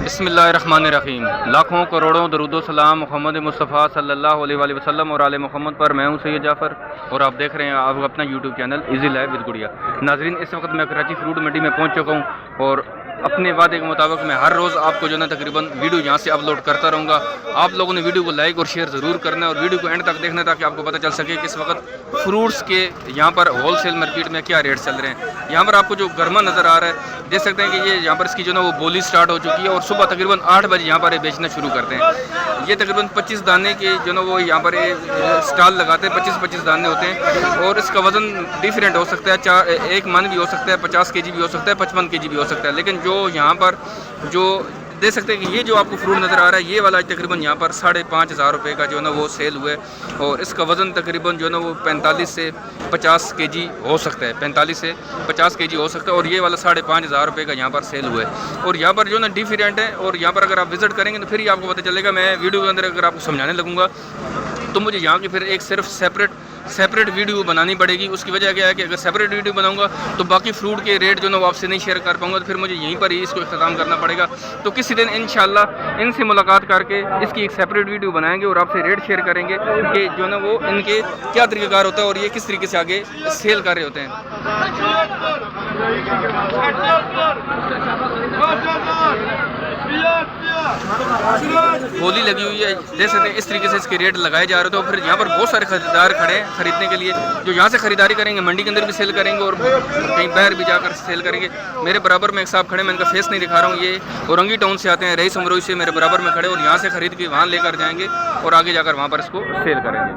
बिस्मिल्लाहिर्रहमानिर्रहीम। लाखों करोड़ों दरूद सलाम मोहम्मद मुस्तफ़ा सल्लल्लाहु अलैहि वसल्लम और आले मोहम्मद पर। मैं हूं सैयद जाफ़र और आप देख रहे हैं आप अपना YouTube channel easy life with गुड़िया। नाजरीन, इस वक्त मैं कराची फ्रूट मंडी में पहुंच चुका हूं और अपने वादे के मुताबिक मैं हर रोज़ आपको जो है तकरीबन वीडियो यहाँ से अपलोड करता रहूँगा। आप लोगों ने वीडियो को लाइक और शेयर ज़रूर करना है और वीडियो को एंड तक देखना ताकि आपको पता चल सके कि इस वक्त फ्रूट्स के यहाँ पर होलसेल मार्केट में क्या रेट चल रहे हैं। यहाँ पर आपको जो गर्मा नज़र आ रहा है, देख सकते हैं कि ये यहाँ पर इसकी जो ना वो बोली स्टार्ट हो चुकी है और सुबह तकरीबन 8 बजे यहाँ पर बेचना शुरू करते हैं। ये तकरीबन 25 दाने के जो ना वो यहाँ पर स्टॉल लगाते हैं। 25-25 दाने होते हैं और इसका वज़न डिफरेंट हो सकता है। 1 मन भी हो सकता है, 50 kg भी हो सकता है, 55 kg भी हो सकता है। लेकिन जो यहाँ पर जो देख सकते हैं कि ये जो आपको फ्रूट नज़र आ रहा है, ये वाला तकरीबन यहाँ पर 5,500 रुपये का जो है ना वो सेल हुआ है और इसका वज़न तकरीबन जो है ना वो 45 से 50 kg हो सकता है। 45 से 50 kg हो सकता है और ये वाला 5,500 रुपये का यहाँ पर सेल हुआ है। और यहाँ पर जो ना डिफरेंट है और यहाँ पर अगर आप विज़िट करेंगे तो फिर ही आपको पता चलेगा। मैं वीडियो के अंदर अगर आपको समझाने लगूँगा तो मुझे यहाँ की फिर एक सिर्फ सेपरेट वीडियो बनानी पड़ेगी। उसकी वजह क्या है कि अगर सेपरेट वीडियो बनाऊंगा तो बाकी फ्रूट के रेट जो ना वो आपसे नहीं शेयर कर पाऊंगा, तो फिर मुझे यहीं पर ही इसको इख्तिताम करना पड़ेगा। तो किसी दिन इंशाल्लाह इनसे मुलाकात करके इसकी एक सेपरेट वीडियो बनाएंगे और आपसे रेट शेयर करेंगे कि जो ना वो इनके क्या तरीक़ाकार होता है और ये किस तरीके से आगे सेल कर रहे होते हैं। बोली लगी हुई है, देख सकते हैं इस तरीके से इसके रेट लगाए जा रहे थे। तो फिर यहाँ पर बहुत सारे खरीदार खड़े हैं खरीदने के लिए, जो यहाँ से खरीदारी करेंगे, मंडी के अंदर भी सेल करेंगे और कहीं बाहर भी जाकर सेल करेंगे। मेरे बराबर में एक साहब खड़े, मैं इनका फेस नहीं दिखा रहा हूँ, ये औरंगी टाउन से आते हैं, रईस अमरोई से मेरे बराबर में खड़े और यहाँ से खरीद के वहाँ लेकर जाएंगे और आगे जाकर वहाँ पर इसको सेल करेंगे।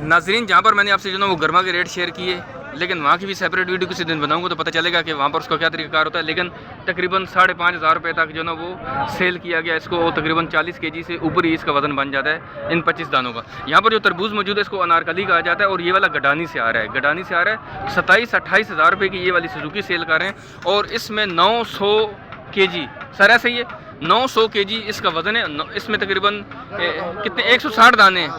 नाजरीन, जहाँ पर मैंने आपसे जो ना वो गर्मा के रेट शेयर किए, लेकिन वहाँ की भी सेपरेट वीडियो किसी दिन बनाऊंगा तो पता चलेगा कि वहाँ पर उसका क्या तरीक़ाकार होता है। लेकिन तकरीबन 5,500 रुपये तक जो ना वो सेल किया गया इसको और तकरीबन 40 kg से ऊपर ही इसका वज़न बन जाता है इन 25 दानों का। यहाँ पर जो तरबूज मौजूद है इसको अनारकली कहा जाता है और ये वाला गडानी से आ रहा है। गडानी से आ रहा है 27-28 हज़ार रुपये की ये वाली सुजुकी सेल कर रहे हैं और इसमें 900 kg सर ऐसे ही है, 900 kg इसका वज़न है। इसमें तकरीबन कितने 160 दाने हैं,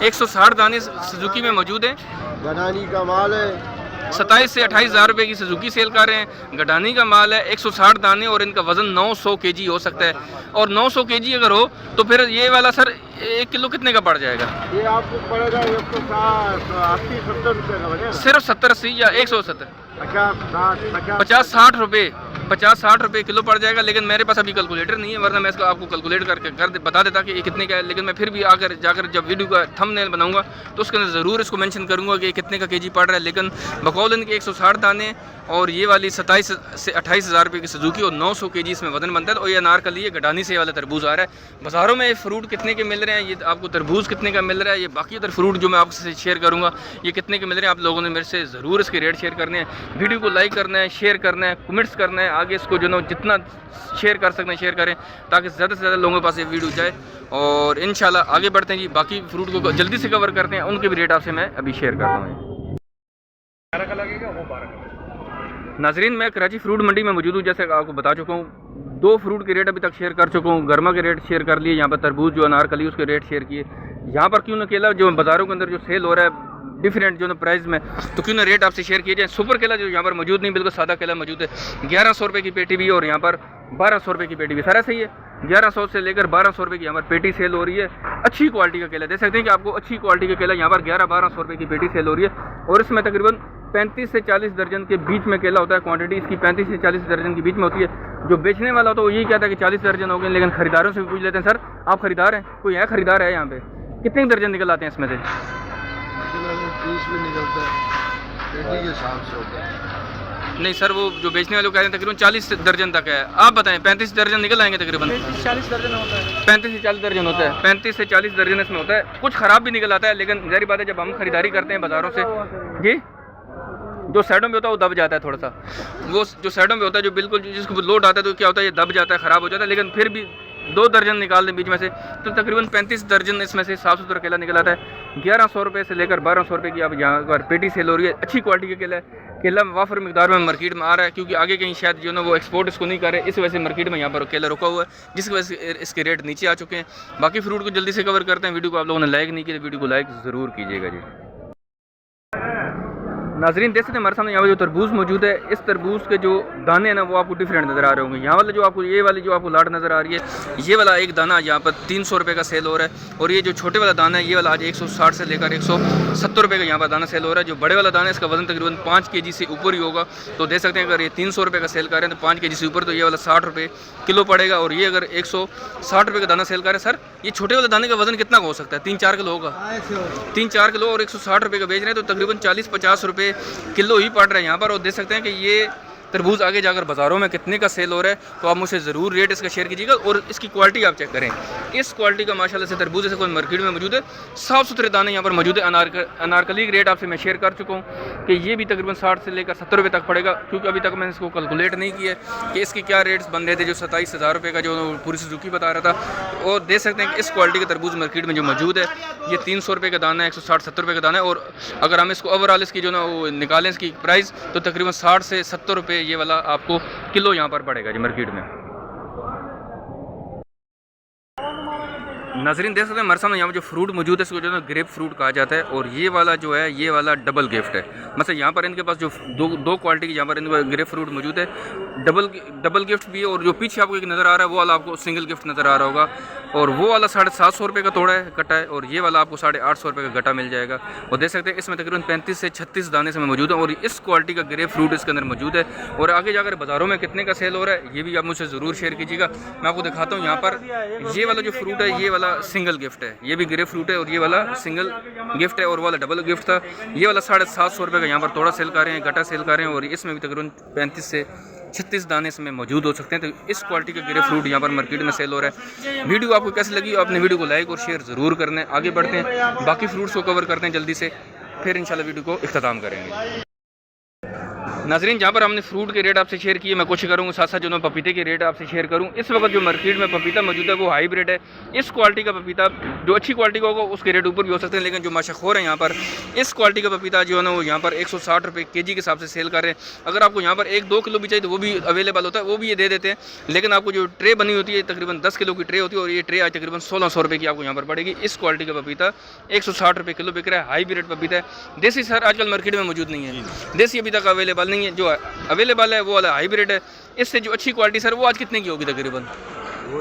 160 दाने सुजुकी में मौजूद हैं। गडानी का माल है, 27 से 28 हज़ार रुपये की सुजुकी सेल कर रहे हैं। गडानी का माल है, 160 दाने और इनका वज़न 900 kg हो सकता है। और 900 kg अगर हो तो फिर ये वाला सर 1 किलो कितने का पड़ जाएगा? ये आपको पड़ेगा 80-70 रुपये का बनेगा। सिर्फ 70-80 या 170 50-60 रुपये 50-60 रुपये किलो पड़ जाएगा। लेकिन मेरे पास अभी कैलकुलेटर नहीं है, वरना मैं इसको आपको कैलकुलेट करके बता देता कि ये कितने का है। लेकिन मैं फिर भी आकर जाकर जब वीडियो का थंबनेल बनाऊंगा तो उसके अंदर ज़रूर इसको मेंशन करूंगा कि कितने का केजी पड़ रहा है। लेकिन बकौल इनके 160 दाने और ये वाली 27 से 28 हज़ार रुपये की सुजुकी और 900 kg इसमें वजन बनता है। और ये अनारकली है, गडानी से वाला तरबूज आ रहा है। बाज़ारों में फ्रूट कितने के मिल रहे हैं, ये आपको तरबूज कितने का मिल रहा है, ये बाकी अदर फ्रूट जो मैं आपसे शेयर करूँगा ये कितने के मिल रहे हैं, आप लोगों ने मेरे से ज़रूर इसके रेट शेयर करने हैं। वीडियो को लाइक करना है, शेयर करना है, कमेंट्स करना है, आगे इसको जो ना जितना शेयर कर सकते हैं शेयर करें ताकि ज़्यादा से ज़्यादा लोगों के पास ये वीडियो जाए। और इंशाल्लाह आगे बढ़ते हैं जी, बाकी फ्रूट को जल्दी से कवर करते हैं, उनके भी रेट आपसे मैं अभी शेयर करता हूँ। नाजरीन, मैं कराची फ्रूट मंडी में मौजूद हूँ। जैसे आपको बता चुका हूँ 2 फ्रूट के रेट अभी तक शेयर कर चुका हूँ। गर्मा के रेट शेयर कर लिए, यहाँ पर तरबूज जो अनारकली उसके रेट शेयर किए। यहाँ पर क्यों ना केला जो बाज़ारों के अंदर जो सेल हो रहा है डिफरेंट जो ना प्राइस में, तो क्यों ना रेट आपसे शेयर किए जाए। सुपर केला जो यहाँ पर मौजूद नहीं, बिल्कुल सादा केला मौजूद है। 1100 रुपये की पेटी भी और यहाँ पर 1200 रुपये की पेटी भी। सारा सही है, 1100 से लेकर 1200 रुपये की यहाँ पर पेटी सेल हो रही है। अच्छी क्वालिटी का केला देख सकते हैं कि आपको अच्छी क्वालिटी का केला यहाँ पर 1100-1200 रुपये की पेटी सेल हो रही है। और इसमें तकरीबन 35 से 40 दर्जन के बीच में केला होता है। क्वांटिटी इसकी 35 से 40 दर्जन के बीच में होती है। जो बेचने वाला होता है वो यही कहता है कि 40 दर्जन हो गए, लेकिन खरीदारों से भी पूछ लेते हैं, सर आप खरीदार हैं, कोई है खरीदार है यहाँ पे, कितने दर्जन निकल आते हैं इसमें से? 30 भी निकलता है, पेटी के हिसाब से होता है। नहीं सर, वो जो बेचने वाले कह रहे हैं तकरीबन 40 दर्जन तक है। आप बताएं 35 दर्जन निकल आएंगे तकरीबन? 35-40 दर्जन होता है। 35 से 40 दर्जन होता है। 35 से 40 दर्जन इसमें होता है। कुछ ख़राब भी निकल आता है, लेकिन जाहिर बात है जब हम खरीदारी करते हैं बाज़ारों से जी, जो साइडों में होता है वो दब जाता है थोड़ा सा। वो जो साइडों में होता है जो बिल्कुल जिसको लोड आता है तो क्या होता है ये दब जाता है, ख़राब हो जाता है। लेकिन फिर भी 2 दर्जन निकाल दें बीच में से तो तकरीबन 35 दर्जन इसमें से साफ़ सुथरा केला निकल आता है। 1100 रुपये से लेकर 1200 रुपये की अब यहाँ पर पेटी सेल हो रही है। अच्छी क्वालिटी का केला है। केला वाफर मिकदार में मार्केट में आ रहा है, क्योंकि आगे कहीं शायद जो ना वो एक्सपोर्ट इसको नहीं कर रहे, इस वजह से मार्केट में यहाँ पर केला रुका हुआ है, जिसकी वजह से इसके रेट नीचे आ चुके हैं। बाकी फ्रूट को जल्दी से कवर करते हैं। वीडियो को आप लोगों ने लाइक नहीं किया तो वीडियो को लाइक ज़रूर कीजिएगा जी। नाजरीन देख सकते हैं हमारे सामने यहाँ पर जो तरबूज मौजूद है, इस तरबूज के जो दाने हैं ना वो आपको डिफरेंट नज़र आ रहे होंगे। यहाँ वाले जो आपको ये वाली जो आपको लाट नज़र आ रही है, ये वाला एक दाना यहाँ पर 300 रुपये का सेल हो रहा है, और ये जो छोटे वाला दाना है ये वाला आज 160 से लेकर 170 रुपये का यहाँ पर दाना सेल हो रहा है। जो बड़े वाला दाना है इसका वजन तकरीबन 5 kg से ऊपर ही होगा। तो देख सकते हैं अगर ये 300 रुपये का सेल कर रहे हैं तो 5 kg से ऊपर, तो ये वाला 60 रुपये किलो पड़ेगा। और ये अगर 160 रुपये का दाना सेल कर रहे हैं, सर ये छोटे वाले दाने का वजन कितना हो सकता है? 3-4 किलो होगा, 3-4 किलो, और 160 रुपये का बेच रहे हैं, तो तकरीबन 40-50 रुपये किलो ही पड़ रहा है यहाँ पर। और देख सकते हैं कि ये तरबूज आगे जाकर बाज़ारों में कितने का सेल हो रहा है, तो आप मुझसे ज़रूर रेट इसका शेयर कीजिएगा। और इसकी क्वालिटी आप चेक करें, इस क्वालिटी का माशाल्लाह से तरबूज ऐसे कोई मार्केट में मौजूद है। साफ़ सुथरे दाने यहाँ पर मौजूद है। अनारकली के रेट आपसे मैं शेयर कर चुका हूँ कि ये भी तकरीबन 60 से लेकर 70 रुपये तक पड़ेगा, क्योंकि अभी तक मैंने इसको कैलकुलेट नहीं किया कि इसके क्या रेट्स बन रहे थे। जो 27,000 रुपये का जो पूरी सुजुकी बता रहा था, और देख सकते हैं कि इस क्वालिटी का तरबूज मार्केट में जो मौजूद है, ये 300 रुपये का दाना है, 160-70 रुपये का दाना है। और अगर हम इसको ओवरऑल इसकी जो ना वो निकालें इसकी प्राइस, तो तकरीबन 60 से 70 रुपये ये वाला आपको किलो यहाँ पर पड़ेगा जी मार्केट में। नाज़रीन देख सकते हैं हमारे सामने यहाँ पर जो फ्रूट मौजूद है इसको जो है ग्रेप फ्रूट कहा जाता है, और ये वाला जो है ये वाला डबल गिफ्ट है। मतलब यहाँ पर इनके पास जो दो क्वालिटी की यहाँ पर इनके ग्रेप फ्रूट मौजूद है, डबल गिफ्ट भी है। और जो पीछे आपको एक नज़र आ रहा है वो वाला आपको सिंगल गिफ्ट नज़र आ रहा होगा, और वो वाला 750 रुपये का तोड़ा है कट्टा है, और ये वाला आपको 850 रुपये का गट्टा मिल जाएगा। और देख सकते हैं इसमें तकरीबन 35 से 36 दाने से मौजूद है, और इस क्वालिटी का ग्रेप फ्रूट इसके अंदर मौजूद है। और आगे जाकर बाज़ारों में कितने का सेल हो रहा है ये भी आप मुझसे ज़रूर शेयर कीजिएगा। मैं आपको दिखाता हूँ यहाँ पर ये वाला जो फ्रूट है ये वाला सिंगल गिफ्ट है, ये भी ग्रेप फ्रूट है, और ये वाला सिंगल गिफ्ट है, और वाला डबल गिफ्ट था। ये वाला 750 रुपये का यहाँ पर तोड़ा सेल कर रहे हैं, गट्टा सेल कर रहे हैं, और इसमें भी तकरीबन 35 से 36 दाने इसमें मौजूद हो सकते हैं। तो इस क्वालिटी का ग्रेप फ्रूट यहाँ पर मार्केट में सेल हो रहा है। वीडियो आपको कैसी लगी आपने वीडियो को लाइक और शेयर ज़रूर करना है। आगे बढ़ते हैं, बाकी फ्रूट्स को कवर करते हैं जल्दी से, फिर इंशाल्लाह वीडियो को इख्तिताम करेंगे। नाज़रीन जहाँ पर हमने फ्रूट के रेट आपसे शेयर किए, मैं कोशिश करूँगा साथ साथ जो मैं पपीते के रेट आपसे शेयर करूँ। इस वक्त जो मार्केट में पपीता मौजूद है वो हाइब्रिड है। इस क्वालिटी का पपीता जो अच्छी क्वालिटी का होगा उसके रेट ऊपर भी हो सकते हैं, लेकिन जो मशहूर है यहाँ पर इस क्वालिटी का पपीता जो है ना वो यहाँ पर 160 रुपये kg के हिसाब से सेल कर रहे हैं। अगर आपको यहाँ पर 1-2 किलो भी चाहिए तो वो भी अवेलेबल होता है, वो भी ये दे देते हैं। लेकिन आपको जो ट्रे बनी होती है तकरीबन 10 किलो की ट्रे होती है, और ये ट्रे आज तकरीबन 1600 रुपये की आपको यहाँ पर पड़ेगी। इस क्वालिटी का पपीता 160 रुपये किलो बिक रहा है, हाइब्रिड पपीता है। देसी सर आजकल मार्केट में मौजूद नहीं है, देसी अभी तक अवेलेबल नहीं है। जो अवेलेबल है वो वाला हाइब्रिड है। इससे जो अच्छी क्वालिटी सर वो आज कितने की होगी? तकरीबन वो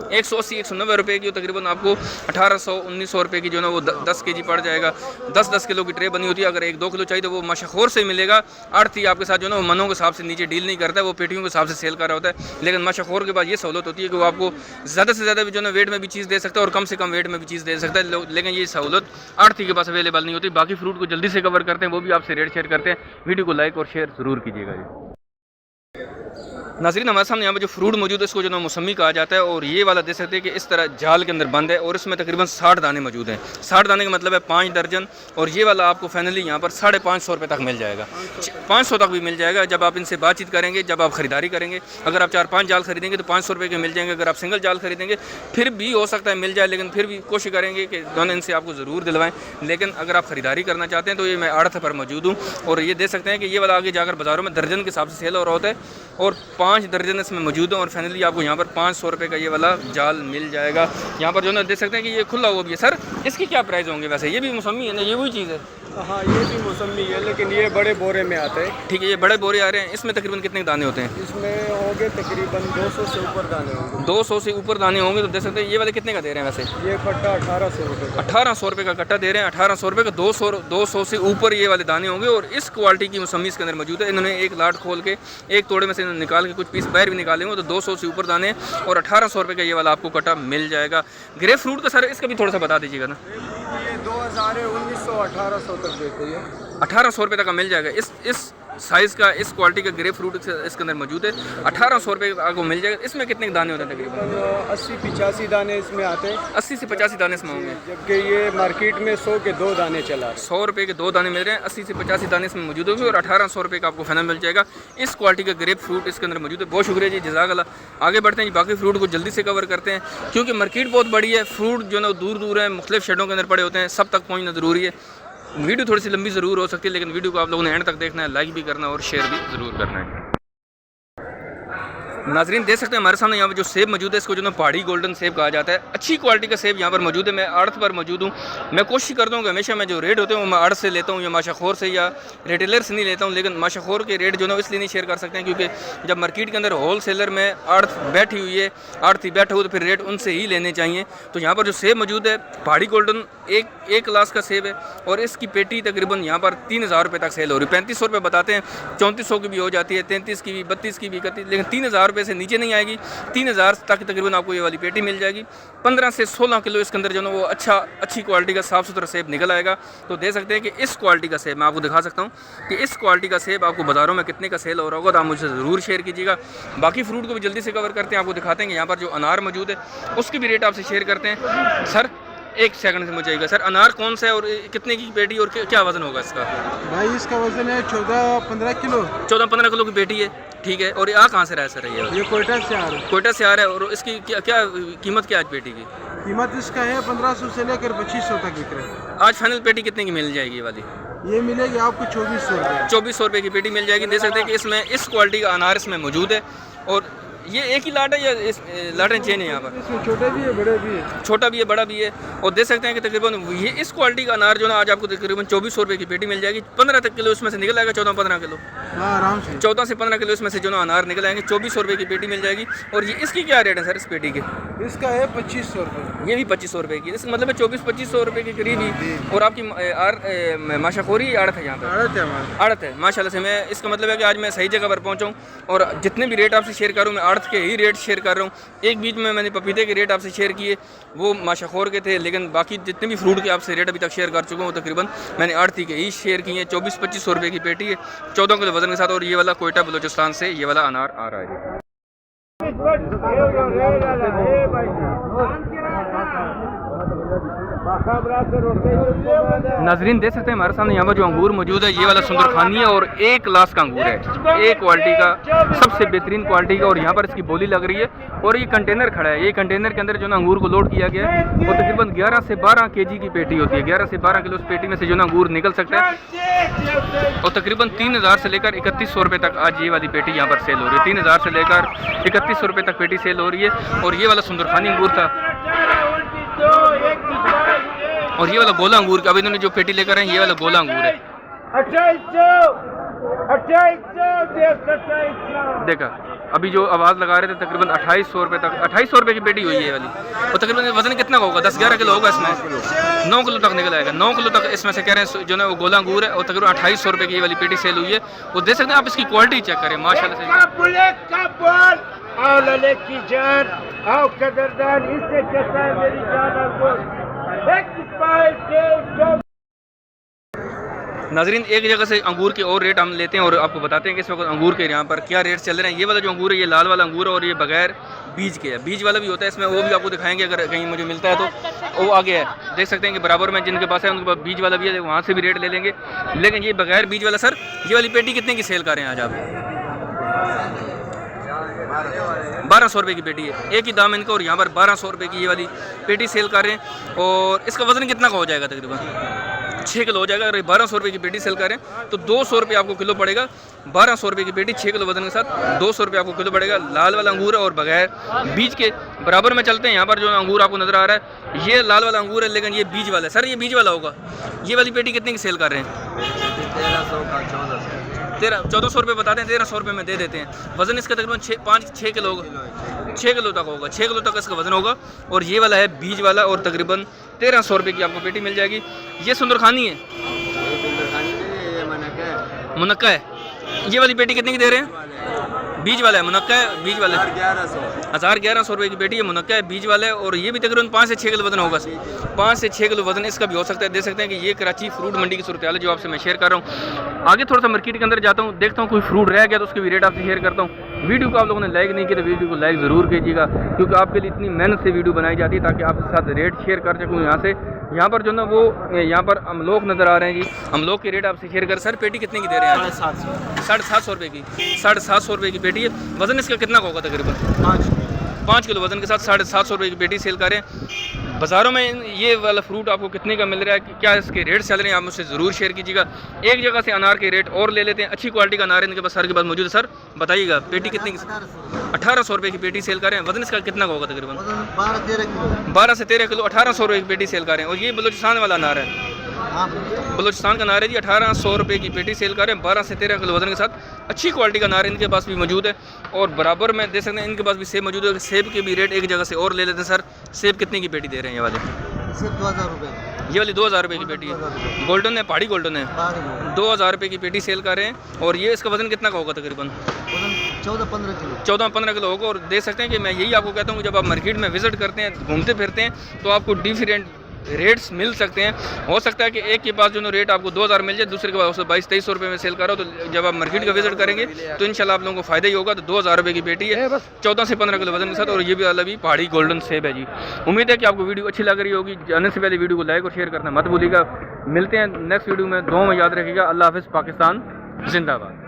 180-190 रुपये की तकरीबन आपको 1800-1900 रुपये की जो ना वो 10 kg पड़ जाएगा। 10-10 किलो की ट्रे बनी होती है। अगर 1-2 किलो चाहिए तो वो मशहूर से मिलेगा। आड़ती आपके साथ जो ना वो मनों के हिसाब से नीचे डील नहीं करता है, वो पेटियों के हिसाब से सेल कर रहा होता है। लेकिन मशहूर के बाद ये सहूलत होती है कि वो आपको ज़्यादा से ज़्यादा जो ना वेट में भी चीज़ दे सकता है और कम से कम वेट में भी चीज़ दे सकता है, लेकिन ये सहूलत आड़ती के पास अवेलेबल नहीं होती। बाकी फ्रूट को जल्दी से कवर करते हैं, वो भी आपसे रेट शेयर करते हैं। वीडियो को लाइक और शेयर ज़रूर कीजिएगा जी। नाज़रीन हमारे सामने यहाँ पर जो फ्रूट मौजूद है इसको जो ना मौसमी कहा जाता है, और ये वाला देख सकते हैं कि इस तरह जाल के अंदर बंद है, और इसमें तकरीबन 60 दाने मौजूद हैं। 60 दाने का मतलब है 5 दर्जन, और ये वाला आपको फाइनली यहाँ पर 550 रुपये तक मिल जाएगा। 500 तक भी मिल जाएगा जब आप इनसे बातचीत करेंगे, जब आप ख़रीदारी करेंगे। अगर आप 4-5 जाल खरीदेंगे तो 500 रुपये के मिल जाएंगे। अगर आप सिंगल जाल खरीदेंगे फिर भी हो सकता है मिल जाए, लेकिन फिर भी कोशिश करेंगे कि दोनों इनसे आपको ज़रूर दिलवाएँ। लेकिन अगर आप ख़रीदारी करना चाहते हैं तो ये मैं आड़त पर मौजूद हूँ, और ये देख सकते हैं कि ये वाला आगे जाकर बाज़ारों में दर्जन के हिसाब से सेल हो रहा होता है, और 5 दर्जन इसमें मौजूद है। और फाइनली आपको यहाँ पर 500 रुपये का ये वाला जाल मिल जाएगा। यहाँ पर जो ना देख सकते हैं कि ये खुला हुआ भी है। सर इसकी क्या प्राइस होंगे? वैसे ये भी मौसमी है ना, ये वही चीज़ है? हाँ ये भी मौसमी है, लेकिन ये बड़े बोरे में आते हैं। ठीक है, ये बड़े बोरे आ रहे हैं। इसमें तकरीबन कितने दाने होते हैं? इसमें होंगे तकरीबन 200 से ऊपर दाने होंगे। 200 से ऊपर दाने होंगे। तो देख सकते हैं ये वाले कितने का दे रहे हैं? वैसे ये कट्टा 1800 रुपये का। 1800 रुपये का कट्टा दे रहे हैं। 1800 रुपये का 200 से ऊपर ये वाले दाने होंगे, और इस क्वालिटी की मौसमी इसके अंदर मौजूद है। इन्होंने एक लाट खोल के एक तोड़े में से निकाल के कुछ पीस बाहर भी निकाले होंगे, तो 200 से ऊपर दाने, और 1800 रुपये का ये वाला आपको कट्टा मिल जाएगा। ग्रेप फ्रूट का सर इसका भी थोड़ा सा बता दीजिएगा ना। ये 2000 1900 1800 तक देते हैं। 1800 रुपये तक का मिल जाएगा। इस साइज़ का इस क्वालिटी का ग्रेप फ्रूट इसके अंदर मौजूद है। 1800 रुपये आपको मिल जाएगा। इसमें कितने दाने होते हैं तकरीबन? 80-85 दाने इसमें आते हैं, 80 से 85 दाने इसमें होंगे, जबकि ये मार्केट में 100 के 2 दाने चला रहे हैं। 100 रुपये के 2 दाने मिल रहे हैं, 80 से 85 दाने इसमें मौजूद होंगे और 1800 रुपये का आपको फाइनल मिल जाएगा। इस क्वालिटी का ग्रेप फ्रूट इसके अंदर मौजूद है। बहुत शुक्रिया जी, जज़ाकल्लाह। आगे बढ़ते हैं जी, बाकी फ्रूट को जल्दी से कवर करते हैं क्योंकि मार्केट बहुत बड़ी है। फ्रूट जो है ना दूर दूर है, मुख्तलिफ शेडों के अंदर पड़े होते हैं, सब तक पहुँचना ज़रूरी है। वीडियो थोड़ी सी लंबी ज़रूर हो सकती है, लेकिन वीडियो को आप लोगों ने एंड तक देखना है, लाइक भी करना है और शेयर भी ज़रूर करना है। नाजरीन देख सकते हैं हमारे सामने यहाँ पर जो सेब मौजूद है, इसको जो ना पहाड़ी गोल्डन सेब कहा जाता है। अच्छी क्वालिटी का सेब यहाँ पर मौजूद है। मैं आड़त पर मौजूद हूँ। मैं कोशिश करता हूँ कि हमेशा मैं जो रेट होते हैं वो मैं आड़त से लेता हूँ या माशाखोर से या रिटेलर से नहीं लेता हूँ। लेकिन माशाखोर के रेट जो ना इसलिए नहीं शेयर कर सकते हैं क्योंकि जब मार्केट के अंदर होल सेलर में आड़त बैठी हुई है, आड़ती बैठा हुआ, तो फिर रेट उनसे ही लेने चाहिए। तो यहाँ पर जो सेब मौजूद है पहाड़ी गोल्डन एक क्लास का सेब है और इसकी पेटी तकरीबन यहाँ पर 3000 रुपये तक सेल हो रही है। 3500 रुपये बताते हैं, 3400 की भी हो जाती है, 33 की भी, 32 की भी, 31, लेकिन 3000 रुपये से नीचे नहीं आएगी। 3000 तक तकरीबन आपको ये वाली पेटी मिल जाएगी। 15 से 16 किलो इसके अंदर जो ना वो अच्छी क्वालिटी का साफ़ सुथरा सेब निकल आएगा। तो दे सकते हैं कि इस क्वालिटी का सेब मैं आपको दिखा सकता हूँ कि इस क्वालिटी का सेब आपको बाज़ारों में कितने का सेल हो रहा होगा, तो आप मुझसे ज़रूर शेयर कीजिएगा। बाकी फ्रूट को भी जल्दी से कवर करते हैं, आपको दिखाते हैं कि यहाँ पर जो अनार मौजूद है उसकी भी रेट आपसे शेयर करते हैं। सर एक सेकंड से मुझे सर, अनार कौन सा है और कितने की पेटी और क्या वज़न होगा इसका? भाई इसका वजन है 14-15 किलो। 14-15 किलो की पेटी है, ठीक है। और ये आ कहाँ से रहा है सर? ये कोयटा से आ रहा है। कोयटा से आ रहा है। और इसकी क्या कीमत क्या आज पेटी की? कीमत इसका है 1500 से लेकर 2500 तक बिक रहा है। आज फाइनल पेटी कितने की मिल जाएगी ये वाली? ये मिलेगी आपको 2400 रुपये। 2400 रुपये की पेटी मिल जाएगी। देख सकते हैं कि इसमें इस क्वालिटी का अनार इसमें मौजूद है। और ये एक ही लाट है या लाटें चेन है यहाँ पर? इसमें छोटे भी है, बड़े भी है। छोटा भी है, बड़ा भी है। और देख सकते हैं कि तकरीबन ये इस क्वालिटी का अनार जो ना आज आपको तकरीबन 2400 रुपये की पेटी मिल जाएगी। 15 तक किलो इसमें से निकल आएगा, 14-15 किलो। हाँ आराम से 14 से 15 किलो इसमें से जो ना अनार निकल आएंगे। 2400 रुपये की पेटी मिल जाएगी। और ये इसकी क्या रेट है सर इस पेटी के? इसका है 2500 रुपये। ये भी 2500 रुपये की, इसका मतलब है 2400-2500 रुपये के करीब ही। और आपकी माशाखोरी आड़त है यहाँ पर? आड़त है हमारी। आड़त है माशाल्लाह से। मैं इसका मतलब है कि आज मैं सही जगह पर पहुँचाऊँ और जितने भी रेट आपसे शेयर करूँ मैं आड़त के ही रेट शेयर कर रहा हूँ। एक बीच में मैंने पपीते के रेट आपसे शेयर किए, वो माशाखोर के थे, लेकिन बाकी जितने भी फ्रूट के आपसे रेट अभी तक शेयर कर चुका हूँ तकरीबन मैंने आड़ती के ही शेयर किए हैं। 2400-2500 रुपये की पेटी है, 14 किलो वजन के साथ। और ये वाला कोयटा बलूचिस्तान से ये वाला अनार आ रहा है। नाजरीन देख सकते हैं हमारे सामने यहाँ पर जो अंगूर मौजूद है ये वाला सुंदरखानी है और एक क्लास का अंगूर है, एक क्वालिटी का, सबसे बेहतरीन क्वालिटी का। और यहाँ पर इसकी बोली लग रही है और ये कंटेनर खड़ा है। ये कंटेनर के अंदर जो ना अंगूर को लोड किया गया है वो तकरीबन 11 से 12 केजी की पेटी होती है। 11 से 12 किलो उस पेटी में से जो ना अंगूर निकल सकता है। और तकरीबन 3000 से लेकर 3100 रुपये तक आज ये वाली पेटी यहाँ पर सेल हो रही है। 3000 से लेकर 3100 रुपये तक पेटी सेल हो रही है। और ये वाला सुंदरखानी अंगूर था और ये वाला गोला अंगूर का अभी इन्होंने जो पेटी लेकर आए ये वाला गोला अंगूर है। देखा अभी जो आवाज़ लगा रहे थे तकरीबन 2800 रुपये तक, 2800 रुपये की पेटी हुई है ये वाली। और तकरीबन वजन कितना होगा? 10-11 किलो होगा इसमें। 9 किलो तक निकल आएगा। 9 किलो तक इसमें से कह रहे हैं जो ना वो गोला अंगूर है। और तकरीबन 2800 रुपये की ये वाली पेटी सेल हुई है। वो देख सकते हैं आप, इसकी क्वालिटी चेक करें माशाल्लाह से। नाजरीन एक जगह से अंगूर के और रेट हम लेते हैं और आपको बताते हैं कि इस वक्त अंगूर के यहाँ पर क्या रेट चल रहे हैं। ये वाला जो अंगूर है ये लाल वाला अंगूर है और ये बगैर बीज के है। बीज वाला भी होता है इसमें, वो भी आपको दिखाएंगे अगर कहीं मुझे मिलता है तो। वो आगे है, देख सकते हैं कि बराबर में जिनके पास है उनके पास बीज वाला भी है, वहाँ से भी रेट ले लेंगे। लेकिन ये बगैर बीज वाला सर, ये वाली पेटी कितने की सेल कर रहे हैं आज आप? 1200 रुपये की पेटी है, एक ही दाम इनका। और यहाँ पर 1200 रुपये की ये वाली पेटी सेल कर रहे हैं। और इसका वजन कितना का हो जाएगा? तकरीबन 6 किलो हो जाएगा। अगर 1200 रुपये की पेटी सेल करें तो 200 रुपये आपको किलो पड़ेगा। 1200 रुपये की पेटी 6 किलो वजन के साथ 200 रुपये आपको किलो पड़ेगा। लाल वाला अंगूर है और बगैर बीज के। बराबर में चलते हैं, यहाँ पर जो अंगूर आपको नज़र आ रहा है ये लाल वाला अंगूर है, लेकिन ये बीज वाला है। सर ये बीज वाला होगा। ये वाली पेटी कितने की सेल कर रहे हैं? 1400 रुपये बताते हैं, 1300 रुपये में दे देते हैं। वज़न इसका तकरीबन 6 किलो होगा, 6 किलो तक होगा, 6 किलो तक इसका वज़न होगा। और ये वाला है बीज वाला और तकरीबन 1300 रुपये की आपको पेटी मिल जाएगी। ये सुंदरखानी है, मुनक्का है। ये वाली पेटी कितने की दे रहे हैं? बीज वाला है, मुनक्का है बीज वाला 1100 रुपये की पेटी है, मुनक्का है बीज वाला है। और ये भी तकरीबन 5 से 6 किलो वजन होगा, 5 से 6 किलो वजन इसका भी हो सकता है। देख सकते हैं कि ये कराची फ्रूट मंडी की सूरत हाल है जो आपसे मैं शेयर कर रहा हूँ। आगे थोड़ा सा मार्केट के अंदर जाता हूँ, देखता हूँ कोई फ्रूट रह गया तो उसके भी रेट आपसे शेयर करता हूँ। वीडियो को आप लोगों ने लाइक नहीं किया तो वीडियो को लाइक ज़रूर कीजिएगा, क्योंकि आपके लिए इतनी मेहनत से वीडियो बनाई जाती है ताकि आपके साथ रेट शेयर कर सकूँ। यहाँ से यहाँ पर जो ना वो यहाँ पर अमलोक नज़र आ रहे हैं जी, अमलोक के रेट आपसे शेयर कर। सर पेटी कितने की दे रहे हैं? 750 रुपये की, 750 रुपये की पेटी है। वज़न इसका कितना होगा तकरीबन? 5 किलो वज़न के साथ 750 रुपये की पेटी सेल करें। बाज़ारों में ये वाला फ्रूट आपको कितने का मिल रहा है, क्या इसके रेट चल रहे हैं, आप मुझसे ज़रूर शेयर कीजिएगा। एक जगह से अनार के रेट और ले लेते हैं, अच्छी क्वालिटी का अनार इनके पास सर के पास मौजूद है। सर बताइएगा पेटी कितनी? 1800 रुपये की पेटी सेल करें। वज़न इसका कितना का होगा तकरीबन? 12 से 13 किलो, 1800 रुपये की पेटी सेल करें। और ये बलूचिस्तान वाला अनार है, बलूचिस्तान का अनार है जी, 1800 रुपये की पेटी सेल करें। 12 से 13 किलो वजन के साथ अच्छी क्वालिटी का अनार इनके पास भी मौजूद है। और बराबर में देख सकते हैं इनके पास भी सेब मौजूद है। सेब के भी रेट एक जगह से और ले लेते हैं। सर सेब कितने की पेटी दे रहे हैं? ये वाले 2000 रुपये, ये वाली 2000 रुपये की पेटी है, गोल्डन है, पहाड़ी गोल्डन है, 2000 रुपये की पेटी सेल कर रहे हैं। और ये इसका वजन कितना का होगा तकरीबन? 14-15 किलो होगा। और देख सकते हैं कि मैं यही आपको कहता हूँ कि जब आप मार्केट में विजिट करते हैं, घूमते फिरते हैं, तो आपको डिफरेंट रेट्स मिल सकते हैं। हो सकता है कि एक के पास जो रेट आपको 2000 मिल जाए, दूसरे के पास 2200-2300 रुपये में सेल कर रहा हो। तो जब आप मार्केट का विजिट करेंगे तो इंशाल्लाह आप लोगों को फ़ायदा ही होगा। तो 2000 रुपये की पेटी है, 14 से 15 किलो वजन के साथ। और ये भी वाला भी पहाड़ी गोल्डन सेब है जी। उम्मीद है कि आपको वीडियो अच्छी लग रही होगी। जाने से पहले वीडियो को लाइक और शेयर करना मत भूलिएगा। मिलते हैं नेक्स्ट वीडियो में, दुआ में याद रखिएगा। अल्लाह हाफ़िज़। पाकिस्तान जिंदाबाद।